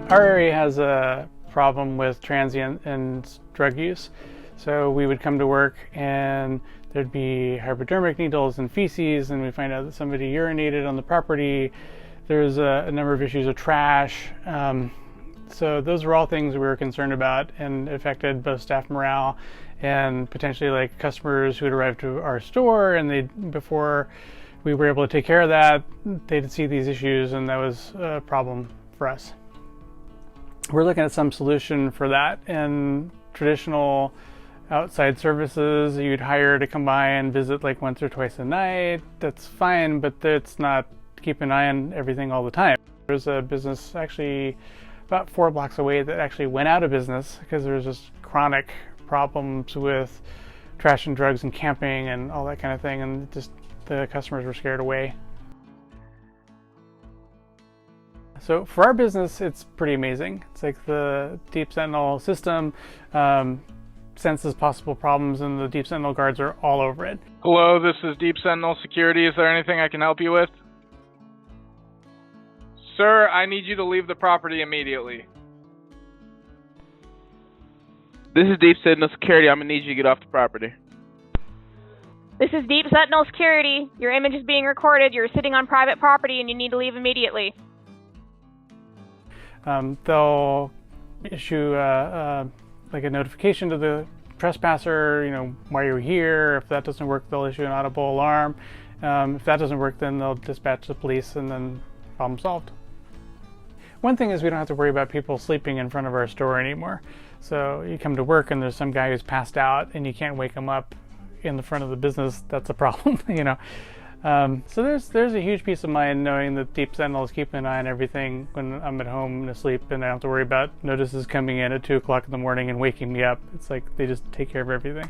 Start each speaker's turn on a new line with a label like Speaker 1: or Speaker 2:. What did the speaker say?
Speaker 1: Our area has a problem with transient and drug use. So we would come to work and there'd be hypodermic needles and feces, and we find out that somebody urinated on the property. There's a number of issues of trash. So those were all things we were concerned about, and affected both staff morale and potentially like customers who had arrived to our store, and before we were able to take care of that, they'd see these issues, and that was a problem for us. We're looking at some solution for that, and traditional outside services you'd hire to come by and visit like once or twice a night. That's fine, but it's not keep an eye on everything all the time. There's a business actually about 4 blocks away that actually went out of business because there was just chronic problems with trash and drugs and camping and all that kind of thing, and just the customers were scared away. So for our business, it's pretty amazing. It's like the Deep Sentinel system senses possible problems, and the Deep Sentinel guards are all over it.
Speaker 2: Hello, this is Deep Sentinel Security. Is there anything I can help you with? Sir, I need you to leave the property immediately.
Speaker 3: This is Deep Sentinel Security. I'm gonna need you to get off the property.
Speaker 4: This is Deep Sentinel Security. Your image is being recorded. You're sitting on private property and you need to leave immediately.
Speaker 1: They'll issue like a notification to the trespasser, why you're here. If that doesn't work, they'll issue an audible alarm. If that doesn't work, then they'll dispatch the police, and then problem solved. One thing is we don't have to worry about people sleeping in front of our store anymore. So you come to work and there's some guy who's passed out and you can't wake him up in the front of the business. That's a problem, So there's a huge peace of mind knowing that Deep Sentinel is keeping an eye on everything when I'm at home and asleep, and I don't have to worry about notices coming in at 2 o'clock in the morning and waking me up. It's like they just take care of everything.